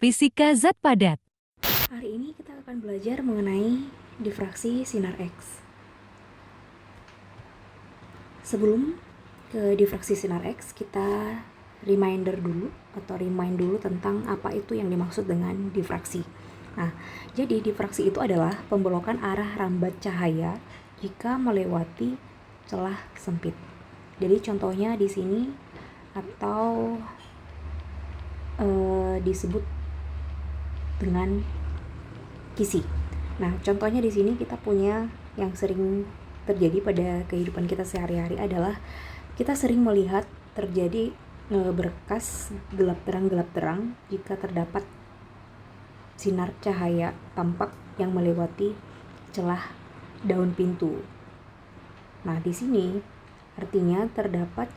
Fisika zat padat. Hari ini kita akan belajar mengenai difraksi sinar X. Sebelum ke difraksi sinar X, kita remind dulu tentang apa itu yang dimaksud dengan difraksi. Nah, jadi difraksi itu adalah pembelokan arah rambat cahaya jika melewati celah sempit. Jadi contohnya di sini atau disebut dengan kisi. Nah, contohnya di sini kita punya yang sering terjadi pada kehidupan kita sehari-hari adalah kita sering melihat terjadi berkas gelap terang jika terdapat sinar cahaya tampak yang melewati celah daun pintu. Nah, di sini artinya terdapat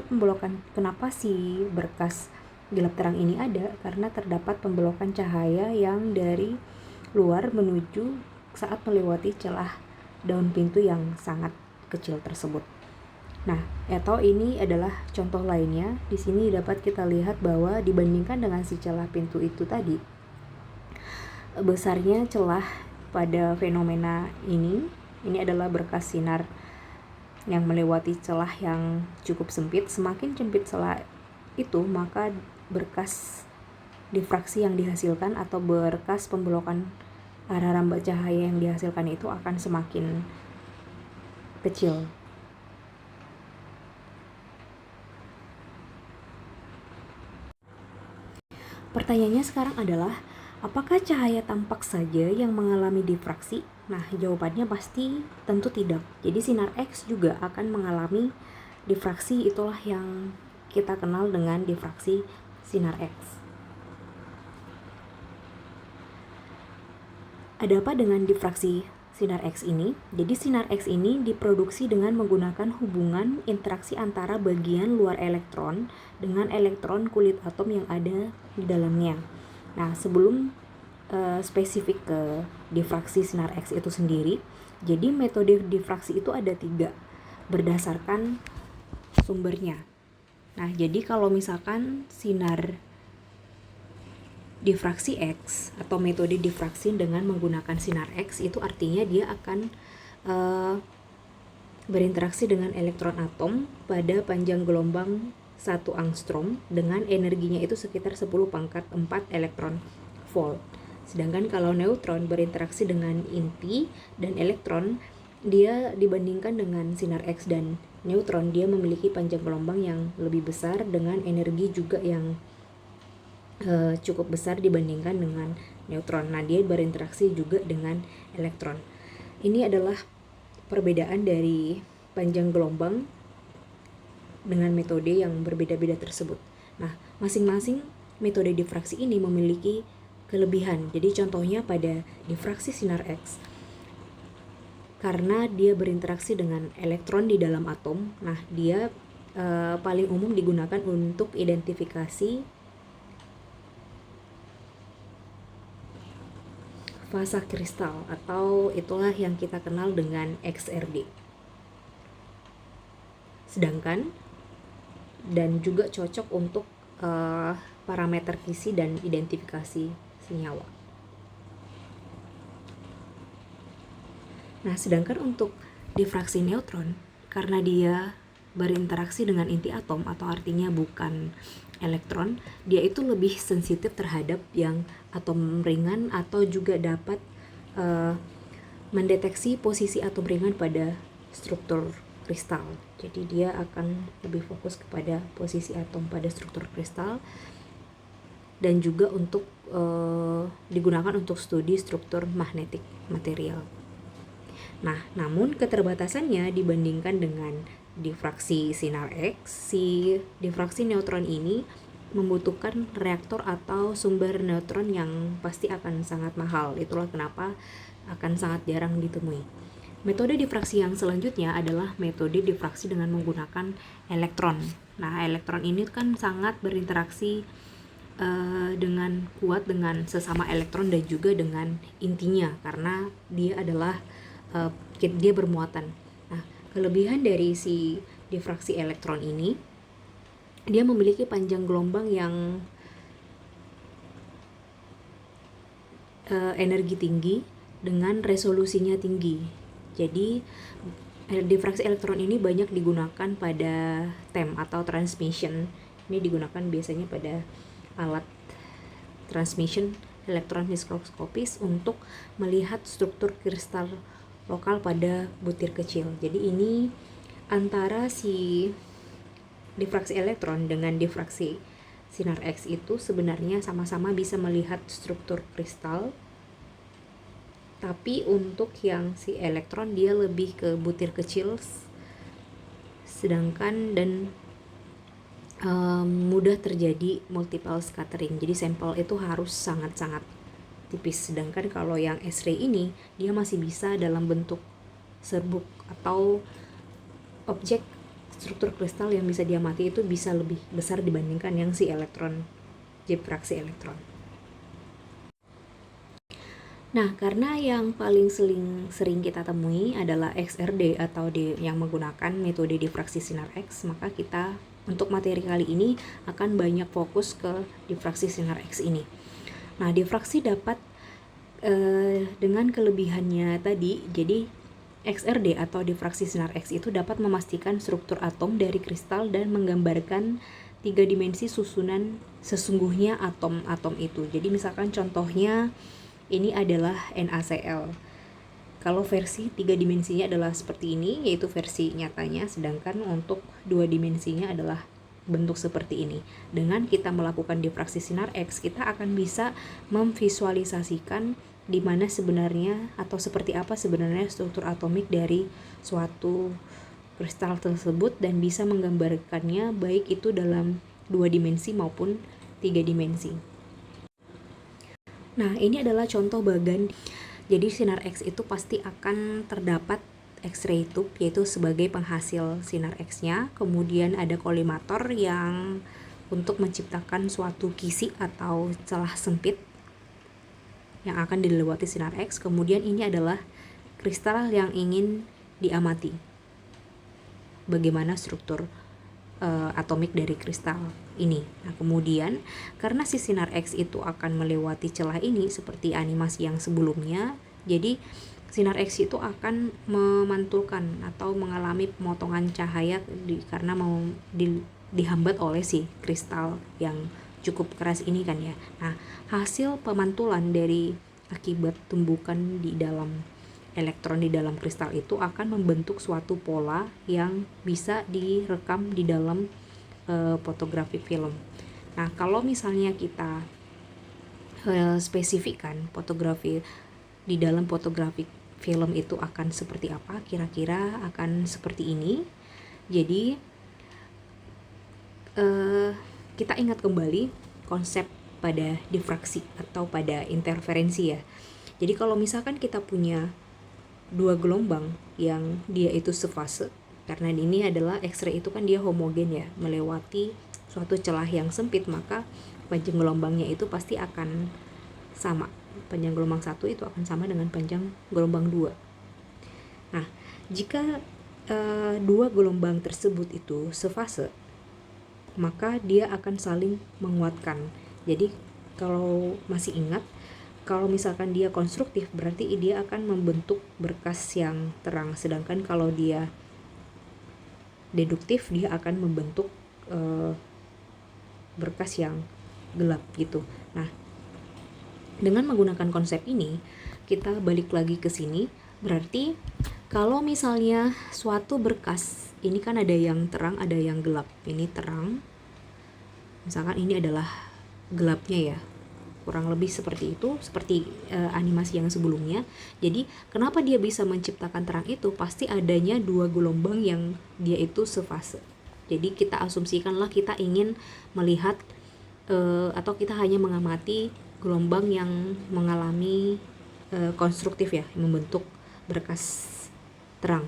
pembelokan. Kenapa sih berkas gelap terang ini ada? Karena terdapat pembelokan cahaya yang dari luar menuju saat melewati celah daun pintu yang sangat kecil tersebut. Nah, atau ini adalah contoh lainnya. Di sini dapat kita lihat bahwa dibandingkan dengan si celah pintu itu tadi, besarnya celah pada fenomena ini adalah berkas sinar yang melewati celah yang cukup sempit. Semakin sempit celah itu, maka berkas difraksi yang dihasilkan atau berkas pembelokan arah rambat cahaya yang dihasilkan itu akan semakin kecil. Pertanyaannya sekarang adalah, apakah cahaya tampak saja yang mengalami difraksi? Nah, jawabannya pasti tentu tidak. Jadi sinar X juga akan mengalami difraksi, itulah yang kita kenal dengan difraksi sinar X. Ada apa dengan difraksi sinar X ini? Jadi sinar X ini diproduksi dengan menggunakan hubungan interaksi antara bagian luar elektron dengan elektron kulit atom yang ada di dalamnya. Nah, sebelum spesifik ke difraksi sinar X itu sendiri, jadi metode difraksi itu ada 3 berdasarkan sumbernya. Nah, jadi kalau misalkan sinar difraksi X atau metode difraksi dengan menggunakan sinar X, itu artinya dia akan berinteraksi dengan elektron atom pada panjang gelombang 1 angstrom dengan energinya itu sekitar 10⁴ elektron volt. Sedangkan kalau neutron berinteraksi dengan inti dan elektron, dia dibandingkan dengan sinar X dan neutron, dia memiliki panjang gelombang yang lebih besar dengan energi juga yang cukup besar dibandingkan dengan neutron. Nah, dia berinteraksi juga dengan elektron. Ini adalah perbedaan dari panjang gelombang dengan metode yang berbeda-beda tersebut. Nah, masing-masing metode difraksi ini memiliki kelebihan. Jadi contohnya pada difraksi sinar X, karena dia berinteraksi dengan elektron di dalam atom, nah dia paling umum digunakan untuk identifikasi fasa kristal, atau itulah yang kita kenal dengan XRD. Sedangkan dan juga cocok untuk parameter kisi dan identifikasi senyawa. Nah, sedangkan untuk difraksi neutron, karena dia berinteraksi dengan inti atom atau artinya bukan elektron, dia itu lebih sensitif terhadap yang atom ringan atau juga dapat mendeteksi posisi atom ringan pada struktur kristal. Jadi dia akan lebih fokus kepada posisi atom pada struktur kristal dan juga untuk digunakan untuk studi struktur magnetik material. Nah, namun keterbatasannya dibandingkan dengan difraksi sinar X, si difraksi neutron ini membutuhkan reaktor atau sumber neutron yang pasti akan sangat mahal. Itulah kenapa akan sangat jarang ditemui. Metode difraksi yang selanjutnya adalah metode difraksi dengan menggunakan elektron. Nah, elektron ini kan sangat berinteraksi dengan kuat dengan sesama elektron dan juga dengan intinya, karena dia adalah dia bermuatan. Nah, kelebihan dari si difraksi elektron ini, dia memiliki panjang gelombang yang energi tinggi dengan resolusinya tinggi. Jadi diffraksi elektron ini banyak digunakan pada TEM atau transmission. Ini digunakan biasanya pada alat transmission elektron mikroskopis untuk melihat struktur kristal lokal pada butir kecil. Jadi ini antara si diffraksi elektron dengan diffraksi sinar X itu sebenarnya sama-sama bisa melihat struktur kristal, tapi untuk yang si elektron dia lebih ke butir kecil, sedangkan dan mudah terjadi multiple scattering. Jadi sampel itu harus sangat-sangat tipis, sedangkan kalau yang X-ray ini dia masih bisa dalam bentuk serbuk atau objek struktur kristal yang bisa diamati itu bisa lebih besar dibandingkan yang si elektron, diffraksi elektron. Nah, karena yang paling sering kita temui adalah XRD atau yang menggunakan metode diffraksi sinar X, maka kita untuk materi kali ini akan banyak fokus ke diffraksi sinar X ini. Nah, diffraksi dapat dengan kelebihannya tadi, jadi XRD atau diffraksi sinar X itu dapat memastikan struktur atom dari kristal dan menggambarkan 3 dimensi susunan sesungguhnya atom-atom itu. Jadi misalkan contohnya ini adalah NaCl. Kalau versi 3 dimensinya adalah seperti ini, yaitu versi nyatanya, sedangkan untuk 2 dimensinya adalah bentuk seperti ini. Dengan kita melakukan diffraksi sinar X, kita akan bisa memvisualisasikan di mana sebenarnya atau seperti apa sebenarnya struktur atomik dari suatu kristal tersebut dan bisa menggambarkannya baik itu dalam 2 dimensi maupun 3 dimensi. Nah, ini adalah contoh bagan. Jadi sinar X itu pasti akan terdapat X-ray tube, yaitu sebagai penghasil sinar X-nya. Kemudian ada kolimator yang untuk menciptakan suatu kisi atau celah sempit yang akan dilewati sinar X. Kemudian ini adalah kristal yang ingin diamati. Bagaimana struktur atomik dari kristal ini. Nah, kemudian karena si sinar X itu akan melewati celah ini seperti animasi yang sebelumnya, jadi sinar X itu akan memantulkan atau mengalami pemotongan cahaya karena dihambat oleh si kristal yang cukup keras ini kan ya. Nah, hasil pemantulan dari akibat tumbukan di dalam elektron di dalam kristal itu akan membentuk suatu pola yang bisa direkam di dalam fotografi film. Nah, kalau misalnya kita spesifikkan fotografi di dalam fotografi film itu akan seperti apa, kira-kira akan seperti ini. Jadi kita ingat kembali konsep pada diffraksi atau pada interferensi ya. Jadi kalau misalkan kita punya 2 gelombang yang dia itu sefase, karena ini adalah X-ray itu kan dia homogen ya, melewati suatu celah yang sempit, maka panjang gelombangnya itu pasti akan sama. Panjang gelombang 1 itu akan sama dengan panjang gelombang 2. Nah, jika 2 gelombang tersebut itu sefase, maka dia akan saling menguatkan. Jadi kalau masih ingat, kalau misalkan dia konstruktif berarti dia akan membentuk berkas yang terang, sedangkan kalau dia deduktif dia akan membentuk berkas yang gelap gitu. Nah, dengan menggunakan konsep ini kita balik lagi ke sini, berarti kalau misalnya suatu berkas ini kan ada yang terang ada yang gelap. Ini terang, misalkan ini adalah gelapnya ya, kurang lebih seperti itu, seperti animasi yang sebelumnya. Jadi kenapa dia bisa menciptakan terang itu? Pasti adanya 2 gelombang yang dia itu sefase. Jadi kita asumsikanlah kita ingin melihat atau kita hanya mengamati gelombang yang mengalami konstruktif ya, membentuk berkas terang.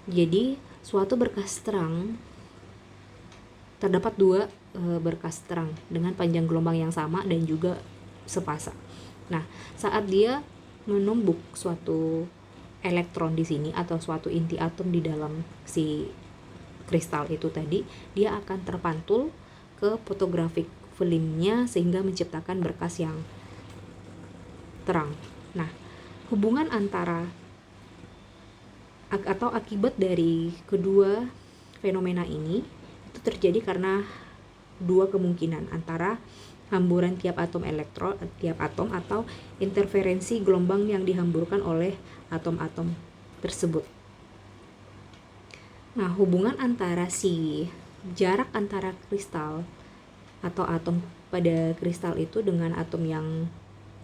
Jadi suatu berkas terang terdapat 2 berkas terang dengan panjang gelombang yang sama dan juga sefase. Nah, saat dia menumbuk suatu elektron di sini atau suatu inti atom di dalam si kristal itu tadi, dia akan terpantul ke photographic filmnya sehingga menciptakan berkas yang terang. Nah, hubungan antara atau akibat dari kedua fenomena ini itu terjadi karena dua kemungkinan, antara hamburan tiap atom atau interferensi gelombang yang dihamburkan oleh atom-atom tersebut. Nah, hubungan antara jarak antara kristal atau atom pada kristal itu dengan atom yang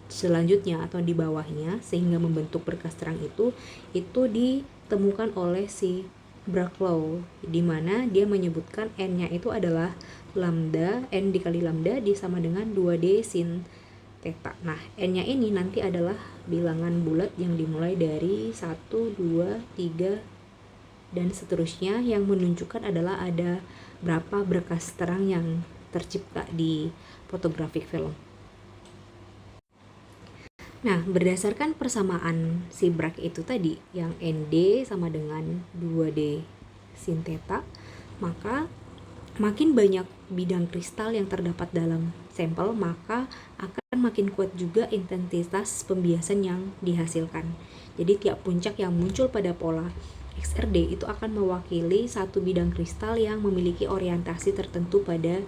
selanjutnya atau di bawahnya sehingga membentuk berkas terang itu ditemukan oleh si Bragg-Law, di mana dia menyebutkan n-nya itu adalah lambda, n dikali lambda sama dengan 2D sin theta. Nah, n-nya ini nanti adalah bilangan bulat yang dimulai dari 1, 2, 3 dan seterusnya, yang menunjukkan adalah ada berapa berkas terang yang tercipta di photographic film. Nah, berdasarkan persamaan si Bragg itu tadi, yang ND sama dengan 2D sin theta, maka makin banyak bidang kristal yang terdapat dalam sampel, maka akan makin kuat juga intensitas pembiasan yang dihasilkan. Jadi tiap puncak yang muncul pada pola XRD itu akan mewakili satu bidang kristal yang memiliki orientasi tertentu pada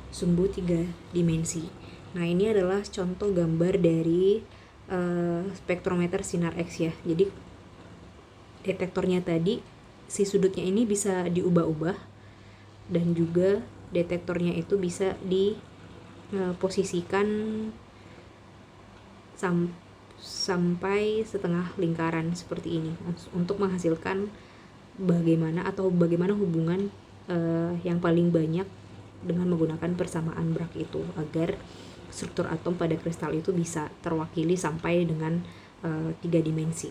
sumbu 3 dimensi. Nah, ini adalah contoh gambar dari spektrometer sinar X ya. Jadi detektornya tadi, si sudutnya ini bisa diubah-ubah, dan juga detektornya itu bisa diposisikan sampai setengah lingkaran seperti ini untuk menghasilkan bagaimana hubungan yang paling banyak dengan menggunakan persamaan Bragg itu, agar struktur atom pada kristal itu bisa terwakili sampai dengan 3 dimensi.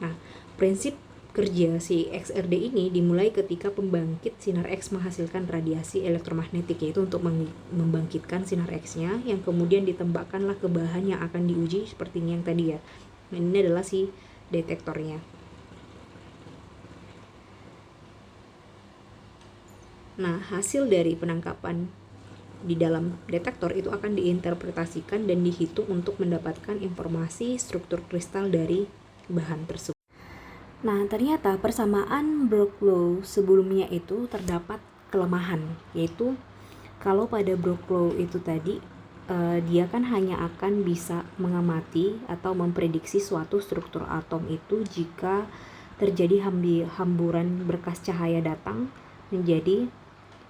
Nah, prinsip kerja si XRD ini dimulai ketika pembangkit sinar X menghasilkan radiasi elektromagnetik, yaitu untuk membangkitkan sinar X-nya, yang kemudian ditembakkanlah ke bahan yang akan diuji seperti yang tadi ya. Nah, ini adalah si detektornya. Nah, hasil dari penangkapan di dalam detektor itu akan diinterpretasikan dan dihitung untuk mendapatkan informasi struktur kristal dari bahan tersebut. Nah, ternyata persamaan Bragg-Law sebelumnya itu terdapat kelemahan, yaitu kalau pada Bragg-Law itu tadi dia kan hanya akan bisa mengamati atau memprediksi suatu struktur atom itu jika terjadi hamburan berkas cahaya datang menjadi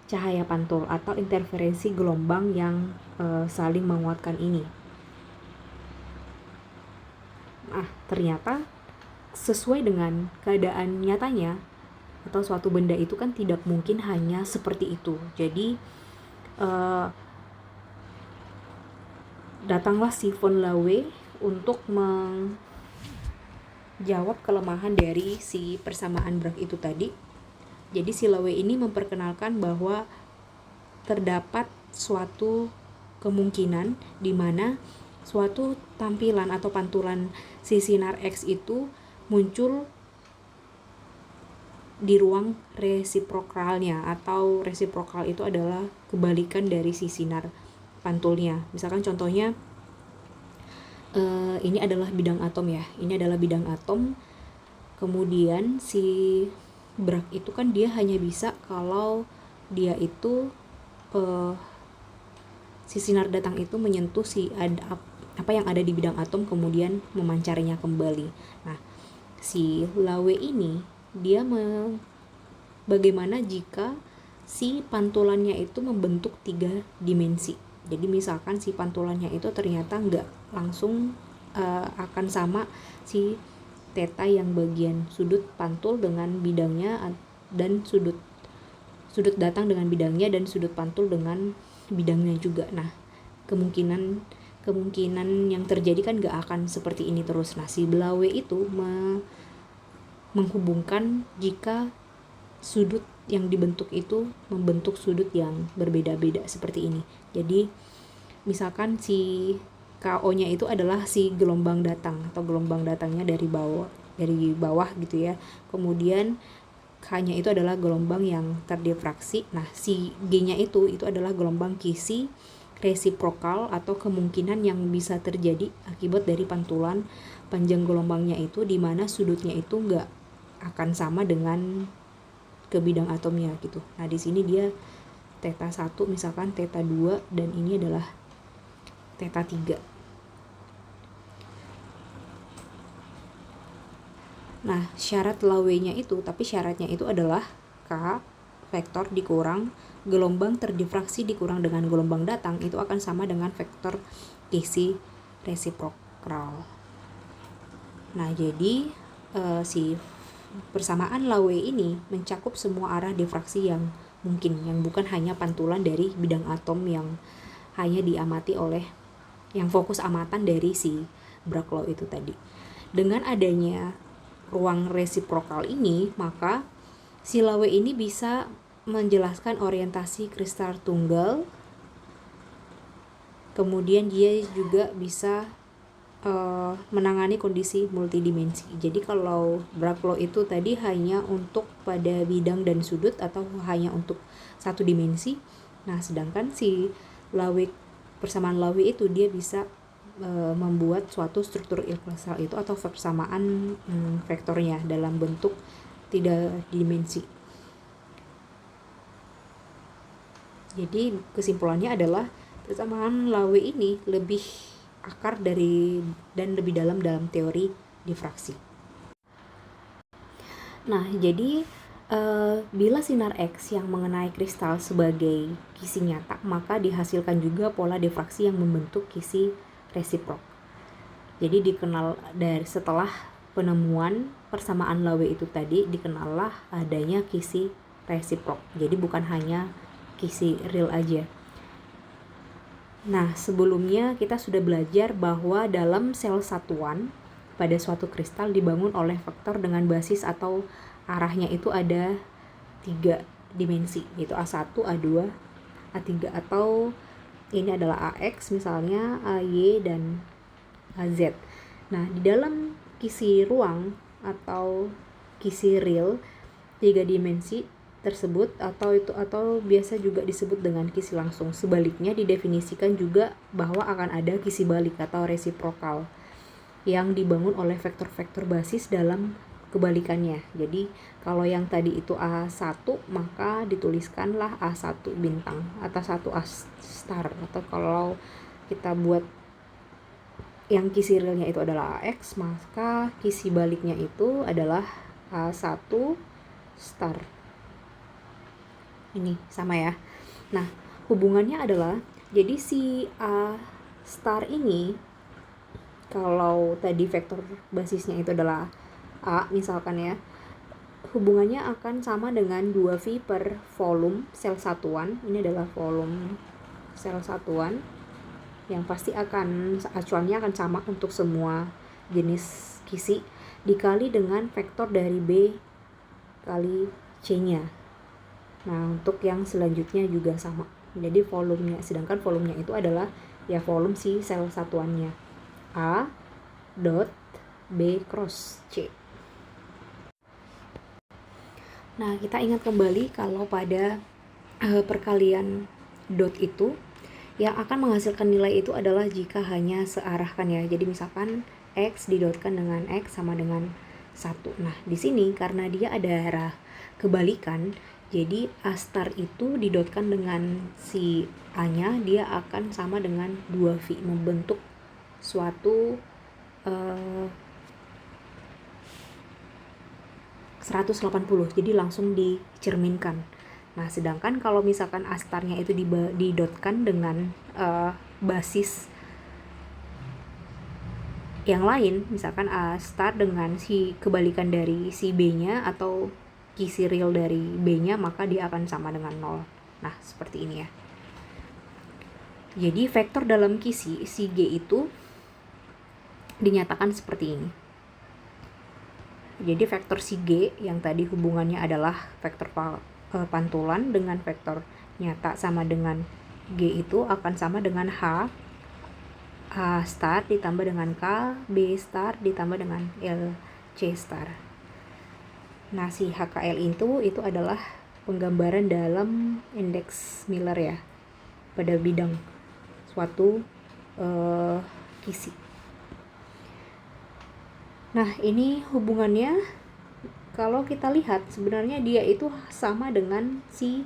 cahaya pantul atau interferensi gelombang yang saling menguatkan ini. Nah, ternyata sesuai dengan keadaan nyatanya atau suatu benda itu kan tidak mungkin hanya seperti itu. Jadi datanglah si von Laue untuk menjawab kelemahan dari si persamaan Bragg itu tadi. Jadi si Laue ini memperkenalkan bahwa terdapat suatu kemungkinan di mana suatu tampilan atau pantulan si sinar X itu muncul di ruang resiprokalnya, atau resiprokal itu adalah kebalikan dari si sinar pantulnya. Misalkan contohnya ini adalah bidang atom ya, ini adalah bidang atom, kemudian si Bragg itu kan dia hanya bisa kalau dia itu si sinar datang itu menyentuh apa yang ada di bidang atom, kemudian memancarnya kembali. Nah, si Laue ini dia bagaimana jika si pantulannya itu membentuk 3 dimensi. Jadi misalkan si pantulannya itu ternyata nggak langsung akan sama si theta yang bagian sudut pantul dengan bidangnya, dan sudut datang dengan bidangnya, dan sudut pantul dengan bidangnya juga. Nah, kemungkinan yang terjadi kan gak akan seperti ini terus. Nah, si Laue itu menghubungkan jika sudut yang dibentuk itu membentuk sudut yang berbeda-beda seperti ini. Jadi misalkan si KO-nya itu adalah si gelombang datang atau gelombang datangnya dari bawah gitu ya. Kemudian K-nya itu adalah gelombang yang terdifraksi. Nah, si G-nya itu adalah gelombang kisi resiprokal atau kemungkinan yang bisa terjadi akibat dari pantulan panjang gelombangnya itu, di mana sudutnya itu nggak akan sama dengan ke bidang atomnya gitu. Nah di sini dia theta 1 misalkan theta 2 dan ini adalah theta 3. Nah syarat Laue-nya itu, tapi syaratnya itu adalah K vektor dikurang gelombang terdifraksi dikurang dengan gelombang datang itu akan sama dengan vektor kisi resiprokal. Nah jadi si persamaan Laue ini mencakup semua arah difraksi yang mungkin, yang bukan hanya pantulan dari bidang atom yang hanya diamati oleh yang fokus amatan dari si Bragg law itu tadi. Dengan adanya ruang resiprokal ini, maka si Laue ini bisa menjelaskan orientasi kristal tunggal. Kemudian dia juga bisa menangani kondisi multidimensi. Jadi kalau Bragg law itu tadi hanya untuk pada bidang dan sudut atau hanya untuk satu dimensi. Nah, sedangkan si Laue, persamaan Laue itu dia bisa membuat suatu struktur kristal itu atau persamaan vektornya dalam bentuk tidak dimensi. Jadi kesimpulannya adalah persamaan Laue ini lebih akar dari dan lebih dalam teori difraksi. Nah, jadi bila sinar X yang mengenai kristal sebagai kisi nyata, maka dihasilkan juga pola difraksi yang membentuk kisi resiprok. Jadi dikenal dari setelah penemuan persamaan Laue itu tadi, dikenallah adanya kisi resiprok. Jadi bukan hanya kisi real aja. Nah, sebelumnya kita sudah belajar bahwa dalam sel satuan pada suatu kristal dibangun oleh vektor dengan basis atau arahnya itu ada 3 dimensi, yaitu A1, A2, A3, atau ini adalah AX misalnya, AY, dan AZ. Nah, di dalam kisi ruang atau kisi real 3 dimensi tersebut atau biasa juga disebut dengan kisi langsung. Sebaliknya didefinisikan juga bahwa akan ada kisi balik atau resiprokal yang dibangun oleh vektor-vektor basis dalam kebalikannya. Jadi kalau yang tadi itu A1, maka dituliskanlah A1 bintang atau 1 A star, atau kalau kita buat yang kisi realnya itu adalah AX, maka kisi baliknya itu adalah A1 star. Ini sama ya. Nah, hubungannya adalah jadi si A star ini, kalau tadi vektor basisnya itu adalah A misalkan ya, hubungannya akan sama dengan 2V per volume sel satuan. Ini adalah volume sel satuan yang pasti acuannya akan sama untuk semua jenis kisi, dikali dengan vektor dari B kali C-nya. Nah, untuk yang selanjutnya juga sama. Jadi volumenya, sedangkan volumenya itu adalah ya volume si sel satuannya. A dot B cross C. Nah, kita ingat kembali kalau pada perkalian dot itu yang akan menghasilkan nilai itu adalah jika hanya searahkan ya. Jadi misalkan X didotkan dengan X sama dengan 1. Nah, di sini karena dia ada arah kebalikan, jadi A star itu didotkan dengan si A-nya, dia akan sama dengan 2V, membentuk suatu 180, jadi langsung dicerminkan. Nah, sedangkan kalau misalkan A starnya itu didotkan dengan basis yang lain, misalkan A star dengan si kebalikan dari si B-nya atau kisi real dari B-nya, maka dia akan sama dengan 0. Nah, seperti ini ya. Jadi vektor dalam kisi si G itu dinyatakan seperti ini. Jadi vektor si G yang tadi hubungannya adalah vektor pantulan dengan vektor nyata sama dengan G itu akan sama dengan H star ditambah dengan K, B star ditambah dengan L, C star. Nah, si HKL itu adalah penggambaran dalam indeks Miller ya, pada bidang. suatu kisi. Nah, ini hubungannya kalau kita lihat sebenarnya dia itu sama dengan si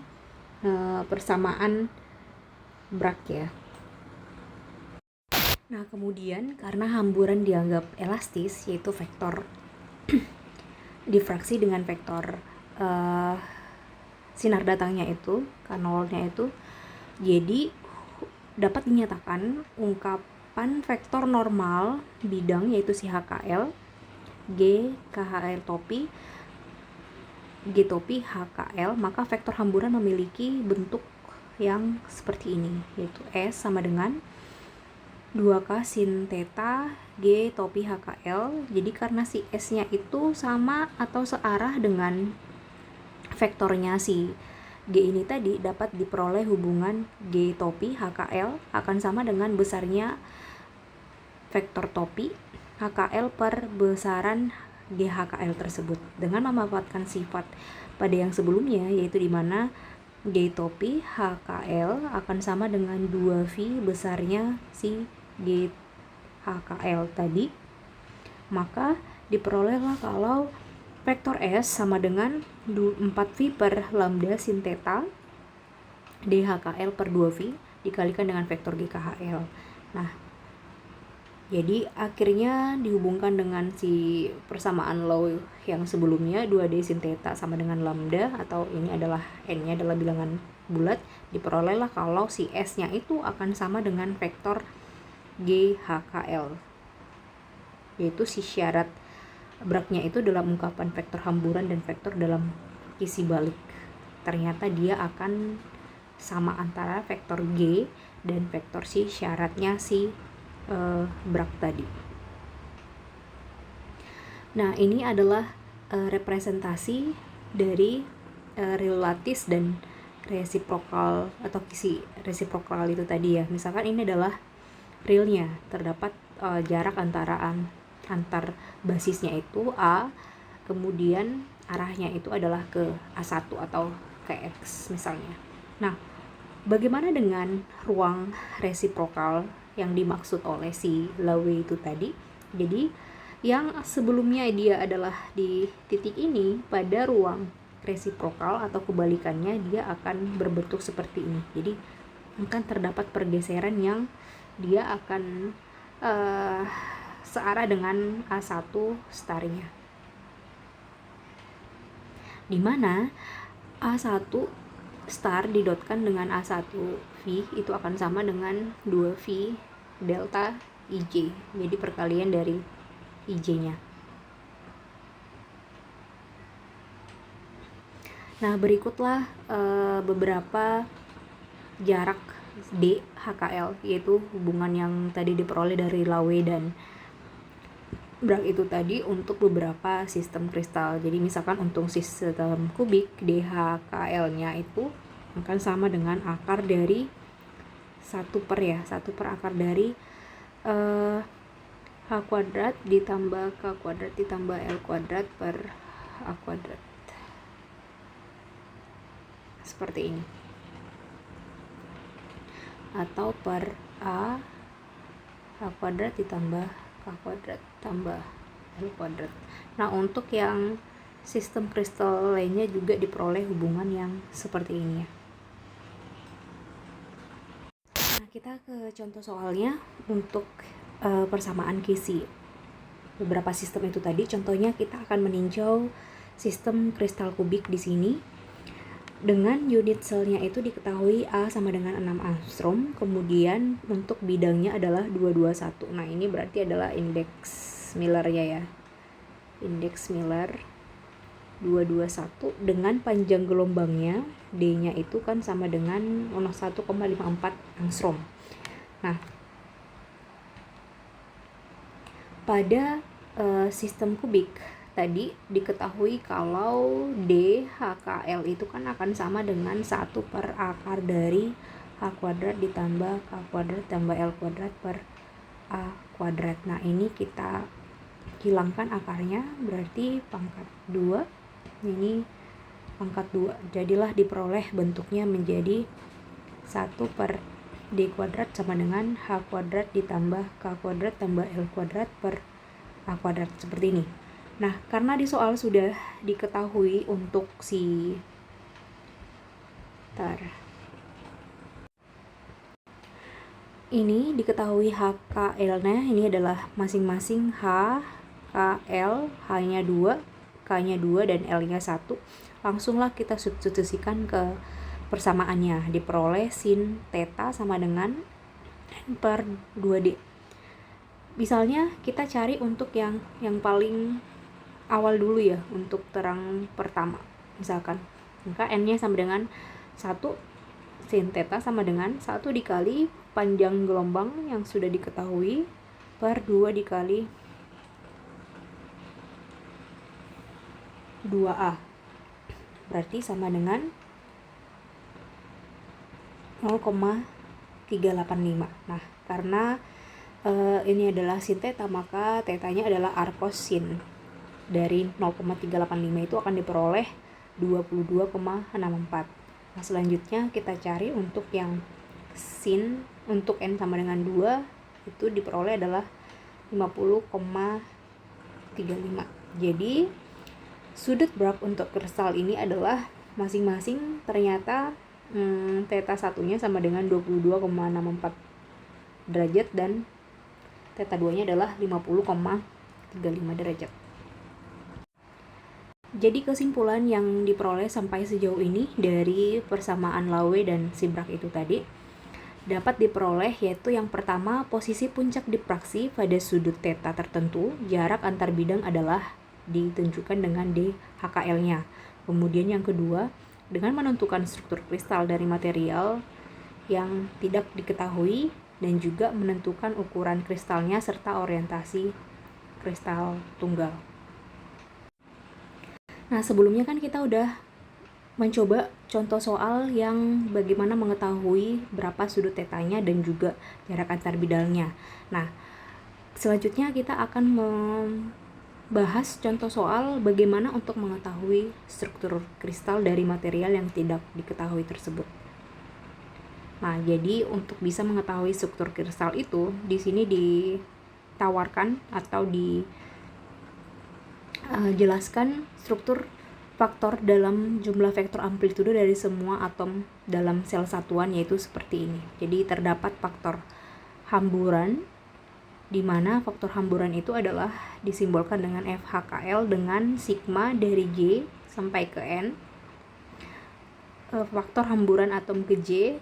persamaan Bragg ya. Nah, kemudian karena hamburan dianggap elastis, yaitu vektor difraksi dengan vektor sinar datangnya itu, K0-nya itu, jadi dapat dinyatakan ungkapan vektor normal bidang yaitu si HKL, G KHL topi, G topi HKL, maka vektor hamburan memiliki bentuk yang seperti ini, yaitu S sama dengan 2K sin theta G topi HKL. Jadi karena si S-nya itu sama atau searah dengan vektornya si G ini tadi, dapat diperoleh hubungan G topi HKL akan sama dengan besarnya vektor topi HKL per besaran G HKL tersebut, dengan memanfaatkan sifat pada yang sebelumnya, yaitu dimana G topi HKL akan sama dengan 2V besarnya si G HKL tadi, maka diperolehlah kalau vektor S sama dengan 4V per lambda sin theta D HKL per 2V dikalikan dengan vektor G KHL. Nah, jadi akhirnya dihubungkan dengan si persamaan law yang sebelumnya, 2D sin theta sama dengan lambda, atau ini adalah N-nya adalah bilangan bulat, diperolehlah kalau si S-nya itu akan sama dengan vektor G HKL, yaitu si syarat Bragg-nya itu dalam ungkapan vektor hamburan dan vektor dalam kisi balik. Ternyata dia akan sama antara vektor G dan vektor si syaratnya si Bragg tadi. Nah, ini adalah representasi dari real lattice dan resiprokal atau kisi resiprokal itu tadi ya. Misalkan ini adalah realnya, terdapat jarak antar basisnya itu A, kemudian arahnya itu adalah ke A1 atau ke X misalnya. Nah, bagaimana dengan ruang resiprokal yang dimaksud oleh si Laue itu tadi? Jadi yang sebelumnya dia adalah di titik ini, pada ruang resiprokal atau kebalikannya dia akan berbentuk seperti ini. Jadi akan terdapat pergeseran yang dia akan searah dengan A1 starnya, dimana A1 star didotkan dengan A1V itu akan sama dengan 2V delta IJ, jadi perkalian dari IJ-nya. Nah, berikutlah beberapa jarak D HKL, yaitu hubungan yang tadi diperoleh dari Laue dan Bragg itu tadi untuk beberapa sistem kristal. Jadi misalkan untuk sistem kubik, D HKL-nya itu akan sama dengan akar dari 1 per akar dari H kuadrat ditambah K kuadrat ditambah L kuadrat per A kuadrat, seperti ini, atau per A H kuadrat ditambah K kuadrat tambah L kuadrat. Nah, untuk yang sistem kristal lainnya juga diperoleh hubungan yang seperti ini ya. Nah, kita ke contoh soalnya untuk persamaan kisi beberapa sistem itu tadi. Contohnya kita akan meninjau sistem kristal kubik di sini. Dengan unit selnya itu diketahui A sama dengan 6 angstrom, kemudian untuk bidangnya adalah 221. Nah, ini berarti adalah indeks Miller-nya ya. Indeks Miller 221 dengan panjang gelombangnya D-nya itu kan sama dengan 1,54 angstrom. Nah, pada sistem kubik tadi diketahui kalau D HKL itu kan akan sama dengan 1 per akar dari H kuadrat ditambah K kuadrat tambah L kuadrat per A kuadrat. Nah, ini kita hilangkan akarnya, berarti pangkat 2, ini pangkat 2, jadilah diperoleh bentuknya menjadi 1 per D kuadrat sama dengan H kuadrat ditambah K kuadrat tambah L kuadrat per A kuadrat, seperti ini. Nah, karena di soal sudah diketahui untuk ini diketahui HKL-nya, ini adalah masing-masing H, KL, H-nya 2, K-nya 2, dan L-nya 1. Langsunglah kita substitusikan ke persamaannya. Diperoleh sin theta sama dengan N per 2D. Misalnya kita cari untuk yang paling awal dulu ya, untuk terang pertama. Misalkan, maka N-nya sama dengan 1, sin theta sama dengan 1 dikali panjang gelombang yang sudah diketahui per 2 dikali 2A. Berarti sama dengan 0,385. Nah, karena ini adalah sin theta, maka tetanya adalah arcos sin dari 0,385 itu akan diperoleh 22,64. Nah, selanjutnya kita cari untuk yang sin untuk N sama dengan 2 itu diperoleh adalah 50,35. Jadi sudut Bragg untuk kristal ini adalah masing-masing ternyata theta satunya sama dengan 22,64 derajat dan theta 2 nya adalah 50,35 derajat. Jadi kesimpulan yang diperoleh sampai sejauh ini dari persamaan Laue dan si Bragg itu tadi dapat diperoleh, yaitu yang pertama, posisi puncak diffraksi pada sudut theta tertentu, jarak antar bidang adalah ditunjukkan dengan D HKL-nya. Kemudian yang kedua, dengan menentukan struktur kristal dari material yang tidak diketahui dan juga menentukan ukuran kristalnya serta orientasi kristal tunggal. Nah, sebelumnya kan kita udah mencoba contoh soal yang bagaimana mengetahui berapa sudut tetanya dan juga jarak antar bidangnya. Nah, selanjutnya kita akan membahas contoh soal bagaimana untuk mengetahui struktur kristal dari material yang tidak diketahui tersebut. Nah, jadi untuk bisa mengetahui struktur kristal itu, di sini ditawarkan atau dijelaskan struktur faktor dalam jumlah vektor amplitudo dari semua atom dalam sel satuan, yaitu seperti ini. Jadi terdapat faktor hamburan, di mana faktor hamburan itu adalah disimbolkan dengan FHKL dengan sigma dari J sampai ke N. Faktor hamburan atom ke J,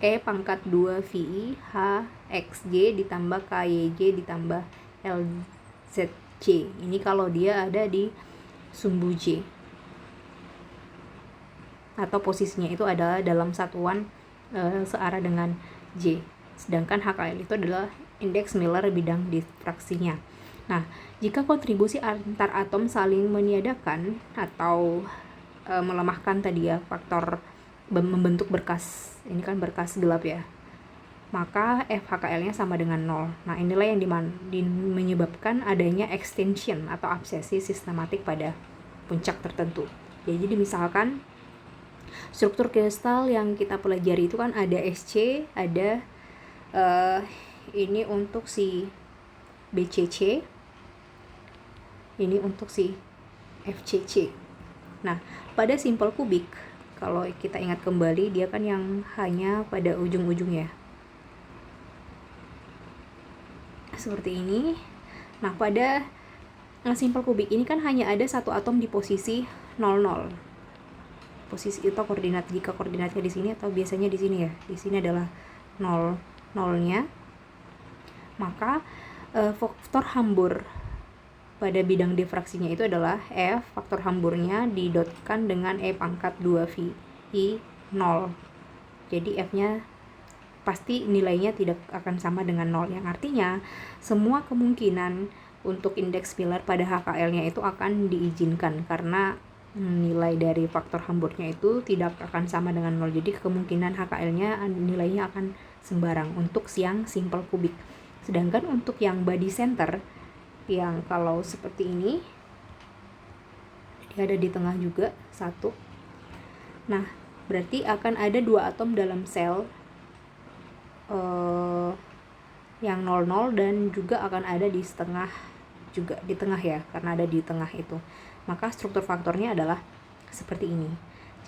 E pangkat 2 VI H XJ ditambah KYJ ditambah LZJ. Ini kalau dia ada di sumbu J atau posisinya itu adalah dalam satuan searah dengan J. Sedangkan HKL itu adalah indeks Miller bidang diffraksinya. Nah, jika kontribusi antar atom saling meniadakan atau melemahkan tadi ya faktor membentuk berkas, ini kan berkas gelap ya, maka FHKL-nya sama dengan 0. Nah, inilah yang menyebabkan adanya extension atau absesi sistematik pada puncak tertentu. Jadi misalkan struktur kristal yang kita pelajari itu kan ada SC, ada ini untuk si BCC, ini untuk si FCC. Nah, pada simpel kubik, kalau kita ingat kembali, dia kan yang hanya pada ujung-ujung ya, seperti ini. Nah, pada simpel kubik ini kan hanya ada satu atom di posisi 00. Posisi itu koordinat, jika koordinatnya di sini atau biasanya di sini ya. Di sini adalah 0,0-nya. Maka faktor hambur pada bidang diffraksinya itu adalah F, faktor hamburnya didotkan dengan E pangkat 2 VI 0. Jadi F-nya pasti nilainya tidak akan sama dengan 0, yang artinya semua kemungkinan untuk indeks Miller pada HKL-nya itu akan diizinkan karena nilai dari faktor hamburnya itu tidak akan sama dengan 0. Jadi kemungkinan HKL-nya nilainya akan sembarang untuk yang simple kubik. Sedangkan untuk yang body center, yang kalau seperti ini, dia ada di tengah juga, 1. Nah, berarti akan ada 2 atom dalam sel yang 00 dan juga akan ada di setengah, juga di tengah ya, karena ada di tengah itu. Maka struktur faktornya adalah seperti ini.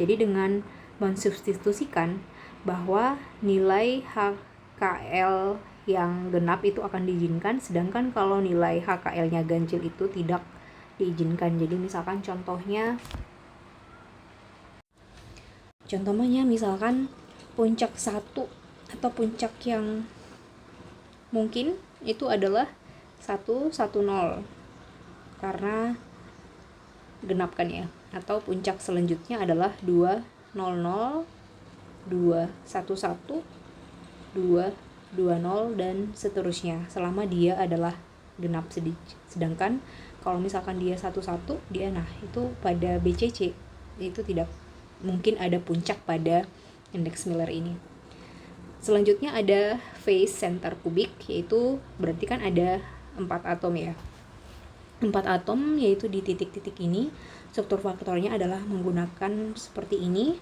Jadi dengan mensubstitusikan bahwa nilai HKL yang genap itu akan diizinkan, sedangkan kalau nilai HKL-nya ganjil itu tidak diizinkan. Jadi misalkan contohnya misalkan puncak 1 atau puncak yang mungkin itu adalah 110 karena genap kan ya, atau puncak selanjutnya adalah 200, 211, 220 dan seterusnya selama dia adalah genap. Sedangkan kalau misalkan dia 11 dia, nah itu pada BCC itu tidak mungkin ada puncak pada indeks Miller ini. Selanjutnya ada phase center kubik, yaitu berarti kan ada 4 atom ya. 4 atom yaitu di titik-titik ini. Struktur faktornya adalah menggunakan seperti ini.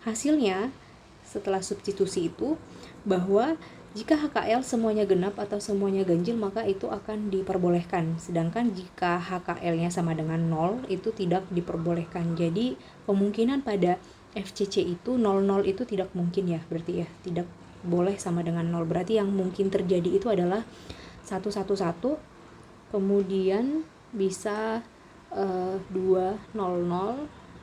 Hasilnya setelah substitusi itu bahwa jika HKL semuanya genap atau semuanya ganjil maka itu akan diperbolehkan. Sedangkan jika HKL-nya sama dengan 0 itu tidak diperbolehkan. Jadi kemungkinan pada FCC itu 00 itu tidak mungkin ya, berarti ya tidak boleh sama dengan 0. Berarti yang mungkin terjadi itu adalah 111, kemudian bisa 200,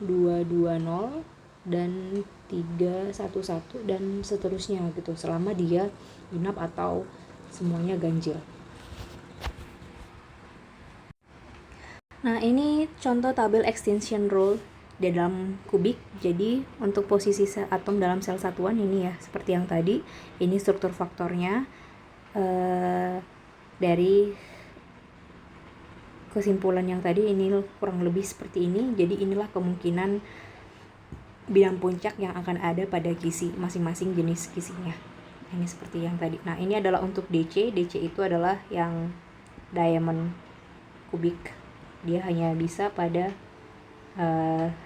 220 dan 311 dan seterusnya gitu, selama dia genap atau semuanya ganjil. Nah, ini contoh tabel extension rule di dalam kubik. Jadi untuk posisi atom dalam sel satuan ini ya, seperti yang tadi, ini struktur faktornya. Dari kesimpulan yang tadi ini kurang lebih seperti ini. Jadi inilah kemungkinan bidang puncak yang akan ada pada kisi masing-masing jenis kisinya. Ini seperti yang tadi. Nah, ini adalah untuk DC. DC itu adalah yang diamond kubik. Dia hanya bisa pada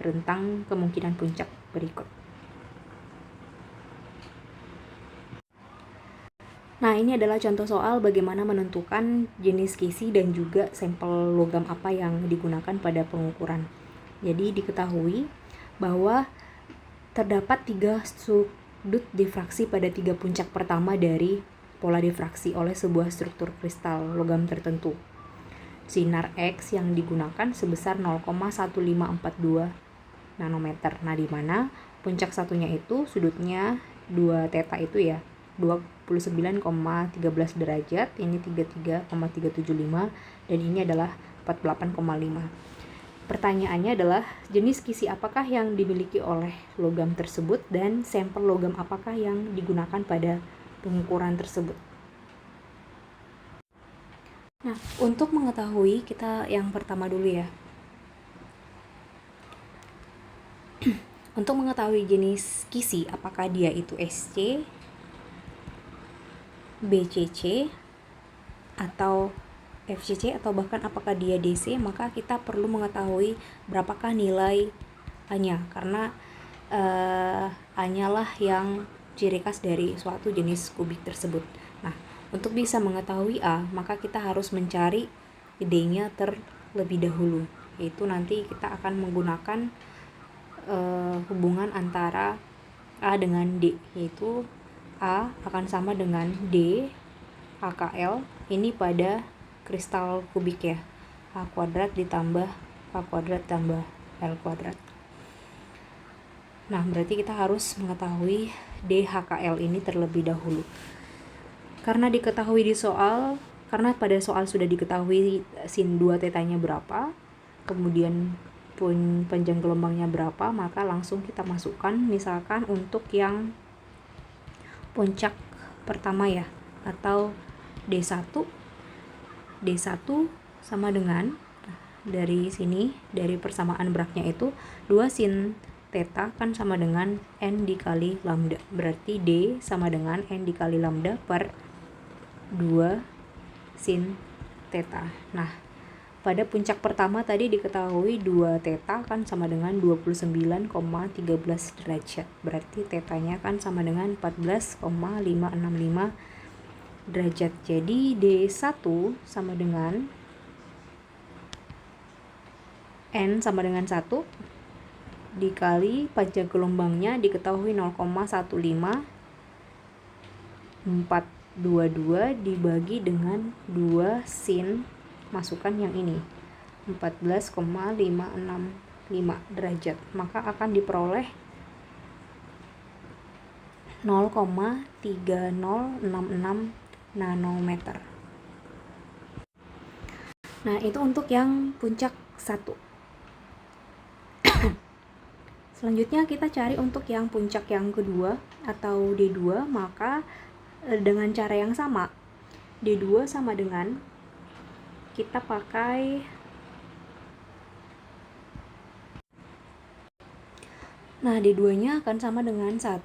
rentang kemungkinan puncak berikut. Nah, ini adalah contoh soal bagaimana menentukan jenis kisi dan juga sampel logam apa yang digunakan pada pengukuran. Jadi diketahui bahwa terdapat 3 sudut difraksi pada 3 puncak pertama dari pola difraksi oleh sebuah struktur kristal logam tertentu. Sinar X yang digunakan sebesar 0,1542 nanometer. Nah, di mana puncak satunya itu sudutnya 2 theta itu ya, 29,13 derajat, ini 33,375 dan ini adalah 48,5. Pertanyaannya adalah jenis kisi apakah yang dimiliki oleh logam tersebut dan sampel logam apakah yang digunakan pada pengukuran tersebut. Nah, untuk mengetahui, kita yang pertama dulu ya. Untuk mengetahui jenis kisi apakah dia itu SC, BCC, atau FCC, atau bahkan apakah dia DC, maka kita perlu mengetahui berapakah nilai A-nya, karena A-nya lah yang ciri khas dari suatu jenis kubik tersebut. Nah, untuk bisa mengetahui A, maka kita harus mencari D-nya terlebih dahulu, yaitu nanti kita akan menggunakan hubungan antara A dengan D, yaitu A akan sama dengan D HKL ini pada kristal kubik ya, A kuadrat ditambah K kuadrat tambah L kuadrat. Nah, berarti kita harus mengetahui DHKL ini terlebih dahulu. Karena diketahui di soal, karena pada soal sudah diketahui sin 2 tetanya berapa, kemudian pun panjang gelombangnya berapa, maka langsung kita masukkan misalkan untuk yang puncak pertama ya, atau D1 sama dengan, dari sini, dari persamaan beraknya itu 2 sin theta kan sama dengan N dikali lambda, berarti D sama dengan N dikali lambda per 2 sin theta. Nah, pada puncak pertama tadi diketahui 2 theta kan sama dengan 29,13 derajat. Berarti tetanya kan sama dengan 14,565 derajat. Jadi D1 sama dengan N sama dengan 1 dikali panjang gelombangnya diketahui 0,15422 dibagi dengan 2 sin, masukkan yang ini 14,565 derajat, maka akan diperoleh 0,3066 nanometer. Nah, itu untuk yang puncak 1. Selanjutnya kita cari untuk yang puncak yang kedua atau D2, maka dengan cara yang sama. D2 sama dengan kita pakai D2-nya akan sama dengan 1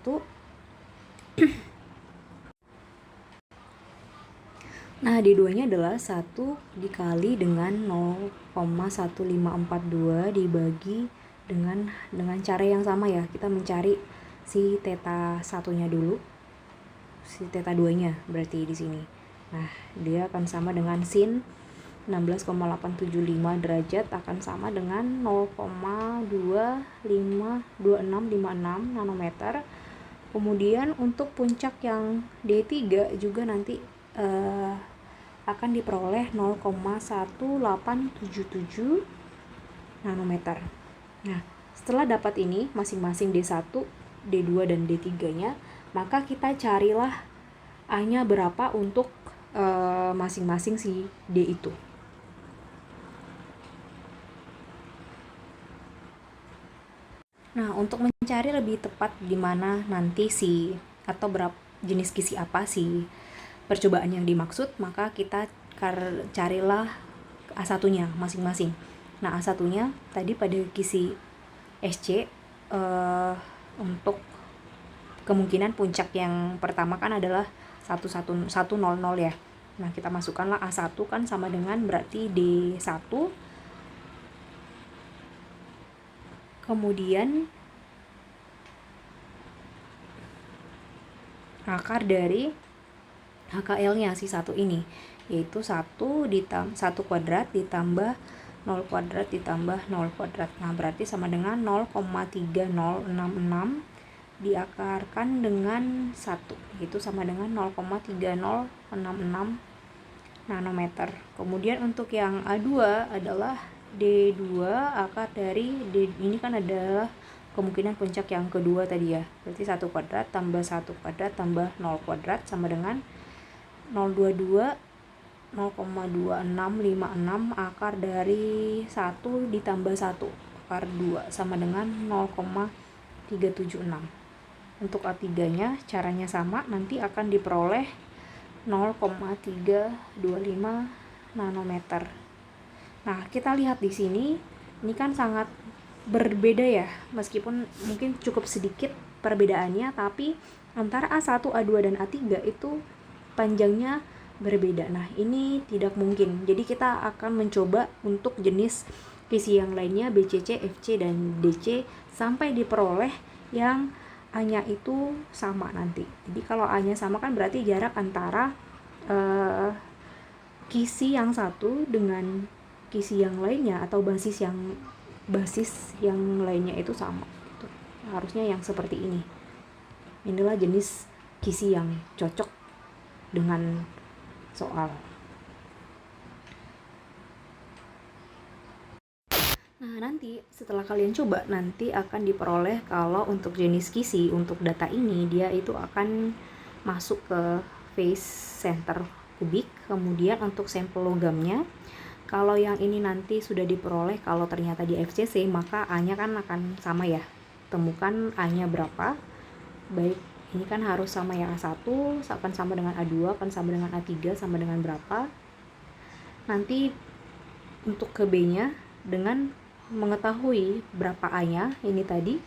D2-nya adalah 1 dikali dengan 0,1542 dibagi dengan cara yang sama ya. Kita mencari si theta 1-nya dulu. Si theta 2-nya berarti di sini. Nah, dia akan sama dengan sin 16,875 derajat akan sama dengan 0,2656 nanometer. Kemudian untuk puncak yang D3 juga nanti akan diperoleh 0,1877 nanometer. Nah, setelah dapat ini masing-masing D1, D2 dan D3-nya, maka kita carilah A-nya berapa untuk masing-masing si D itu. Nah, untuk mencari lebih tepat di mana nanti si atau berapa jenis kisi apa sih percobaan yang dimaksud, maka kita carilah A1-nya masing-masing. Nah, A1-nya tadi pada kisi SC untuk kemungkinan puncak yang pertama kan adalah 100 ya. Nah, kita masukkanlah A1 kan sama dengan berarti D1. Kemudian akar dari HKL-nya si 1 ini, yaitu 1 kuadrat ditambah 0 kuadrat ditambah 0 kuadrat. Nah, berarti sama dengan 0,3066 diakarkan dengan 1, itu sama dengan 0,3066 nanometer. Kemudian untuk yang A2 adalah D2 akar dari D, ini kan adalah kemungkinan puncak yang kedua tadi ya. Berarti 1 kuadrat tambah 1 kuadrat tambah 0 kuadrat sama dengan 022 0,2656 akar dari 1 ditambah 1 akar 2 sama dengan 0,376. Untuk A3-nya caranya sama, nanti akan diperoleh 0,325 nanometer. Nah, kita lihat di sini, ini kan sangat berbeda ya, meskipun mungkin cukup sedikit perbedaannya, tapi antara A1, A2 dan A3 itu panjangnya berbeda. Nah, ini tidak mungkin. Jadi kita akan mencoba untuk jenis kisi yang lainnya BCC, FC, dan DC sampai diperoleh yang A-nya itu sama nanti. Jadi kalau A-nya sama kan berarti jarak antara kisi yang satu dengan kisi yang lainnya atau basis yang lainnya itu sama. Itu harusnya yang seperti ini. Inilah jenis kisi yang cocok dengan soal. Nah, nanti setelah kalian coba, nanti akan diperoleh kalau untuk jenis kisi untuk data ini dia itu akan masuk ke phase center kubik. Kemudian untuk sampel logamnya, kalau yang ini nanti sudah diperoleh, kalau ternyata di FCC, maka A-nya kan akan sama ya. Temukan A-nya berapa. Baik, ini kan harus sama ya, A1 akan sama dengan A2, akan sama dengan A3, sama dengan berapa. Nanti untuk ke B-nya, dengan mengetahui berapa A-nya, ini tadi,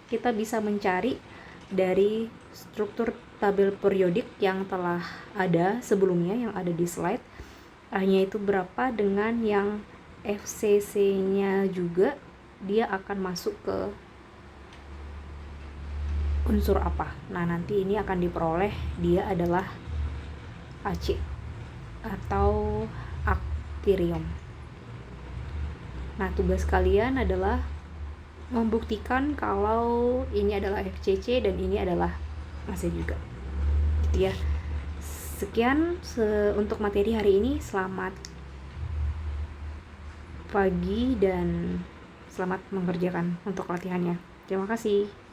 kita bisa mencari dari struktur tabel periodik yang telah ada sebelumnya, yang ada di slide. A-nya itu berapa dengan yang FCC-nya juga dia akan masuk ke unsur apa. Nah, nanti ini akan diperoleh dia adalah AC atau aktinium. Nah, tugas kalian adalah membuktikan kalau ini adalah FCC dan ini adalah AC juga. Gitu ya. Sekian untuk materi hari ini. Selamat pagi dan selamat mengerjakan untuk latihannya. Terima kasih.